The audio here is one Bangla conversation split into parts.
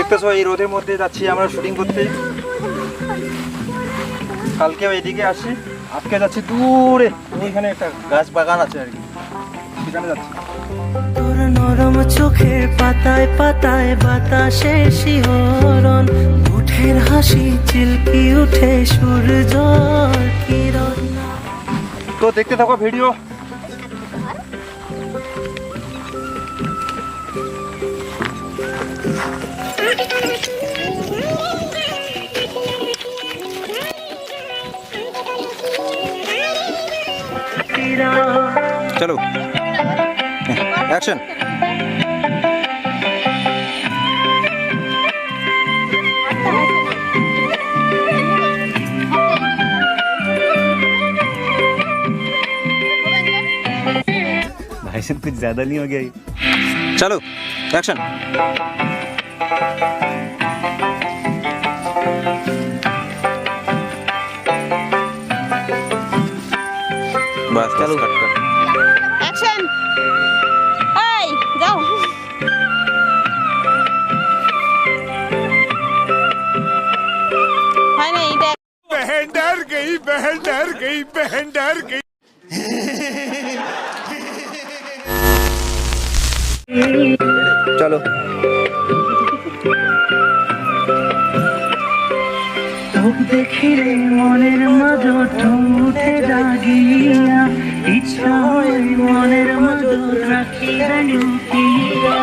দেখতেছো এই রোদের মধ্যে যাচ্ছি আমরা শুটিং করতে। কালকেও এদিকে আসি, আজকে যাচ্ছি দূরে, ওইখানে একটা গাছ বাগান আছে আর কি, সেখানে যাচ্ছি। তোর নরম চোখের পাতায় পাতায় বাতাসের শিহরণ, উঠের হাসি চিলকি উঠে সূর্যর কিরণ। তো দেখতে থাকো ভিডিও। চলো অ্যাকশন। भाई साहब कुछ ज्यादा नहीं हो गया ये? चलो एक्शन। बस चलो कट कर एक्शन। हाय जाओ। हाय नहीं देख। बहन डर गई, बहन डर गई, बहन डर गई। चलो তোক দেখিলে মনের মাঝে উঠে জাগিয়া, ইচ্ছা হয় মনের মাঝে রাখিয়া লুকিয়া।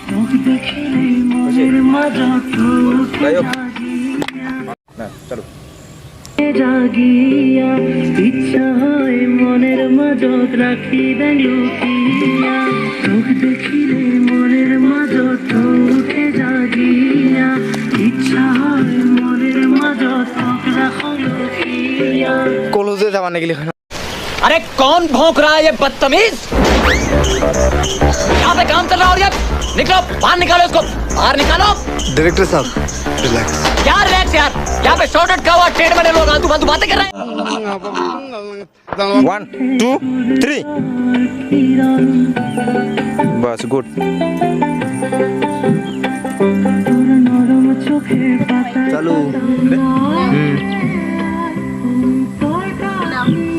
তোক দেখিলে মনের মাঝে উঠে জাগিয়া, না চলো জাগিয়া, ইচ্ছা হয় মনের মাঝে রাখিয়া লুকিয়া। তোক দেখিলে মনের মাঝে উঠে জাগিয়া, ইচ্ছা হয় মনের মাঝে তোক রাখো লুকিয়া। कॉलेज जाने के लिए अरे कौन भौंक रहा है ये बदतमीज? यहाँ पे काम चल रहा है और ये निकलो बाहर, निकालो इसको बाहर निकालो। डायरेक्टर साहब रिलैक्स। क्या रिलैक्स यार, यहाँ पे शॉर्ट का हुआ ट्रेड में लोग आलतू फालतू बातें कर रहे हैं। 1 2 3 बस गुड। चलो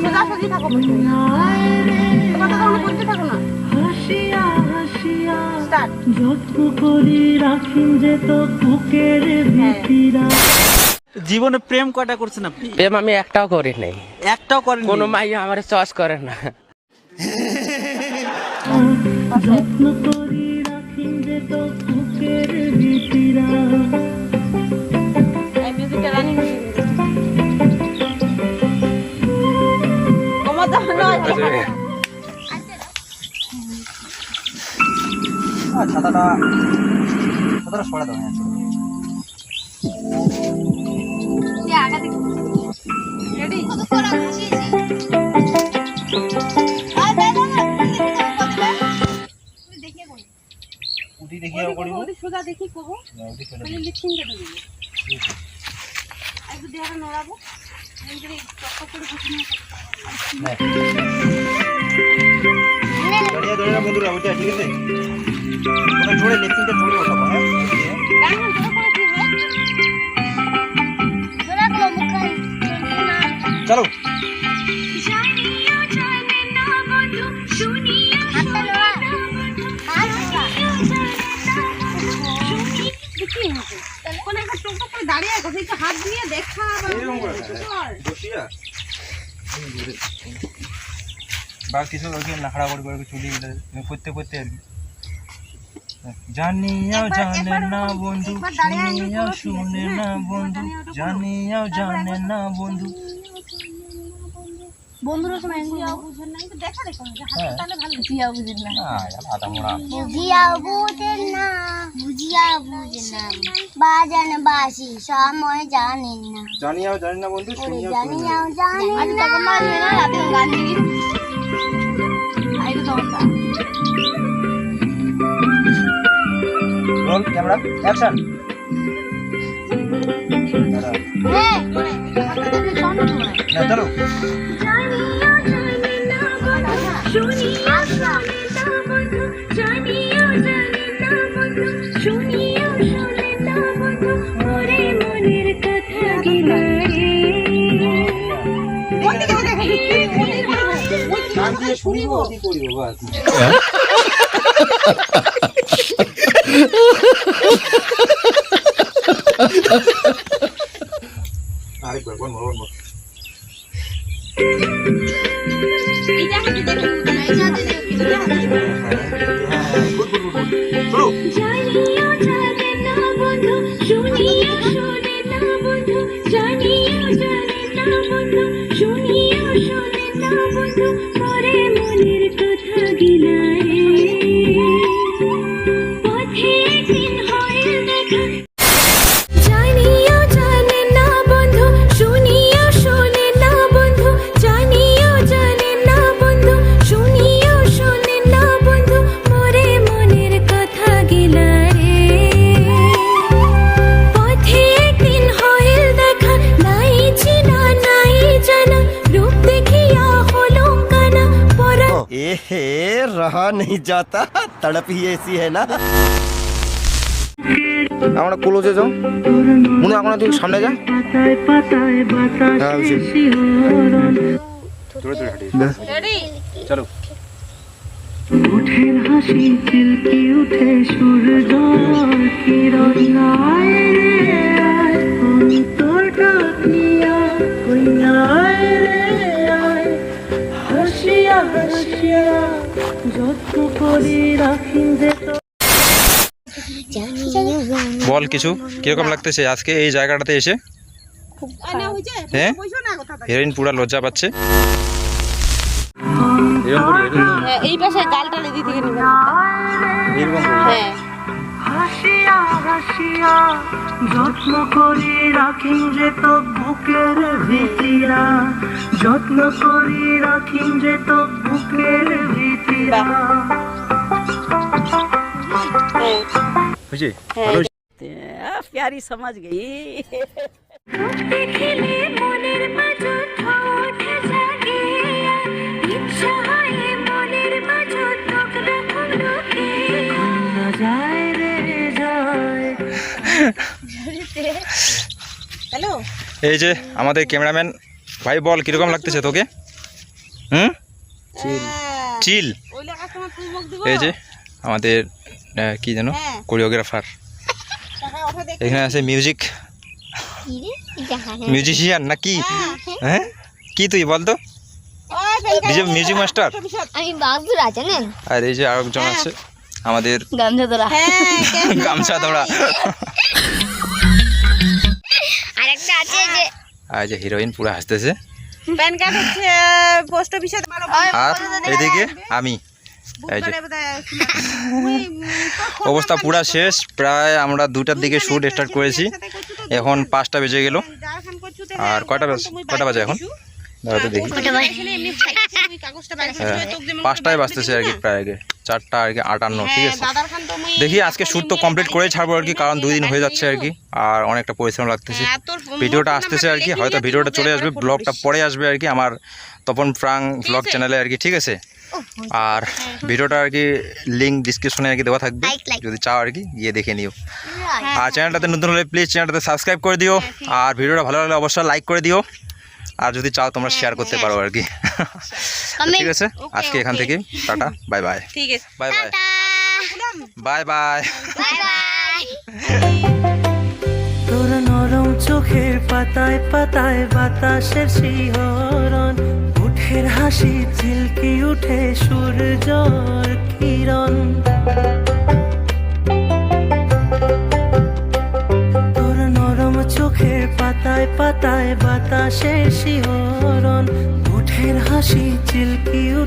সোজাসুজি থাকো বলছি। কথা কখনো বলতে থাকো না। হাসিয়া হাসিয়া স্টার্ট। যত্ন করি রাখিন যে তো বুকের ভিতরা। জীবনে প্রেম কয়টা করছেন আপনি? প্রেম আমি একটাও করি নাই, একটাও করেন? কোনো মাই আমার চয়েস করে না। যত্ন করি রাখিন যে তো বুকের ভিতরা। এই মিউজিকটা রানিং মিউজিক। কমাতে নয়। ছাতাটা সরা দাও। রেডি। উঠি দেখিয়া করিব। সোজা দেখি করবো। খালি লিপসিং কে দেবো। একটু দেহটা নড়াবো। এমনি চক্কর করে বসে নিয়ে। দাঁড়িয়ে দাঁড়িয়ে বন্ধুরা ওইটা ঠিক আছে। মানে জোরে লেফটিংটা জোরে ওঠাবো। হ্যাঁ গান জোরে করে কি হবে? জোরে করো মুখাই। চলো হাতটা নড়া। কোন একটা টুকটুক করে দাঁড়িয়ে আছে, সেই হাত দিয়ে দেখা বসিয়া বা কিছু নাখড়া করে করে চুলি করতে করতে আর কি। জানিয়াও জানে না বন্ধু, শুনিয়াও শুনে না বন্ধু, জানিয়াও জানে না বন্ধু। বন্ধুরা সময় বুঝিয়াও বুঝেন না, কিন্তু দেখা দেখো যে হাত তাহলে ভালো। বুঝিয়াও বুঝেন না। আদা মোড়া বুঝিয়াও বুঝেন না, বুঝিয়াও বুঝেন না, বাজান বাসি সময় জানেন না। জানিয়াও জানে না বন্ধু, শুনিয়াও শুনে না। জানিয়াও জানেন আজ না। তখন মারবে না, রাতে গান দিবি। আইলো দমটা। Roll camera action. না চলো জানিও জানে না বন্ধু, শুনিও শুনে না শুনিব কি করিব বাস আরেকবার বল বল এইটা হাতে দেখুন এইটা হাতে শুরু জানিও জানে না বন্ধু শুনিও শোনে না বন্ধু জানিও জানে না বন্ধু শুনিও শোনে না বন্ধু পরে মনের কথা গিলারে পথে একদিন হয় দেখা জানিও জানে না বন্ধু শুনিও শোনে না বন্ধু জানিও জানে না বন্ধু শুনিও শোনে না বন্ধু পরে মনের কথা গিলারে পথে একদিন হয় দেখা নাই চিনা নাই জানা রূপ দেখিয়া হলো কানা পরা ए रहा नहीं जाता तड़प ही ऐसी है ना আমরা ক্লোজে যাও মনে এখন তুই সামনে যা পাতায় পাতায় হ্যাঁ, বাতাসে বুঝি। শিহরণ জোরে জোরে হাঁটি রেডি চলো উঠের হাসি চিলকি উঠে সূর্য কিরণ আয় রে আয় অন্তরটা দিয়া কইনায় রে আয় হাসিয়া হাসিয়া যত্ন করে রাখিন যে তো বল কিছু কিরকম লাগতেছে আজকে এই জায়গাটাতে এসে আনা হইছে হ্যাঁ কইছো না কথা হিরোইন পুরা লজ্জা পাচ্ছে এরকম করি হ্যাঁ এই পাশে গালটালে দিতে গেনি এরকম করি হ্যাঁ হাসিয়া হাসিয়া যত্ন করে রাখিন যে তো বুকের ভিতিরা যত্ন করে রাখিন যে তো বুকের ভিতিরা বুঝি प्यारी समझ गई দেখিলে মনের মাঝে ঠোঁট জাগে ইচ্ছা হয় মনের মাঝে তোক দেখুন লোকে না যায় রে যায় হ্যালো এই যে আমাদের ক্যামেরাম্যান ভাই বল কিরকম লাগতেছে তোকে হুম চিল ওই লাগা তোমার তুই মুখ দিব এই যে আমাদের কি জানো হ্যাঁ। কোরিওগ্রাফার টাকা ওঠা দেখ এখানে আছে মিউজিক মিউজিশিয়ান না কি হ্যাঁ কি তুই বল তো ওই ফেলকা ডিজে মিউজিক মাস্টার আমি বাগদুর আছে না আর এই যে আরেকজন আছে আমাদের গামছা ধরা হ্যাঁ গামছা ধরা আরেকটা আছে যে আর যে হিরোইন পুরো হাসতেছে প্যান কার্ড হচ্ছে পোস্ট অফিসে মারো আর এদিকে আমি এই যে অবস্থা পুরা শেষ প্রায় আমরা 2টার দিকে শুট স্টার্ট করেছি এখন 5টা বেজে গেল আর কয়টা বাজে এখন দাঁড়াতে দেখি হ্যাঁ 5টায় বাজতেছে আর কি প্রায় আগে 4টা আর কি 58 ঠিক আছে দেখি আজকে শ্যুট তো কমপ্লিট করেই ছাড়বো আর কি কারণ 2 দিন হয়ে যাচ্ছে আর কি আর অনেকটা পরিশ্রম লাগতেছে ভিডিওটা আসতেছে আর কি হয়তো ভিডিওটা চলে আসবে ব্লগটা পরে আসবে আর কি আমার তপন প্রাং ব্লগ চ্যানেলে আর কি ঠিক আছে আর ভিডিওটা আর কি লিঙ্ক ডিসক্রিপশনে আর কি দেওয়া থাকবে যদি চাও আর কি গিয়ে দেখে নিও আর চ্যানেলটাতে নতুন হলে প্লিজ চ্যানেলটাতে সাবস্ক্রাইব করে দিও আর ভিডিওটা ভালো লাগলে অবশ্যই লাইক করে দিও আর যদি চাও তোমরা শেয়ার করতে পারো আর কি ঠিক আছে আজকে এখান থেকে টাটা বাই বাই ঠিক আছে bye bye bye bye bye bye তোর নরম চোখের পাতায় পাতায় বাতাসের শিহরণ উঠের হাসি ঝিলকি উঠে সূর্যর কিরণ তোর নরম চোখের পাতায় পাতায় বাতাসের শিহরণ উঠের হাসি ঝিলকি উঠে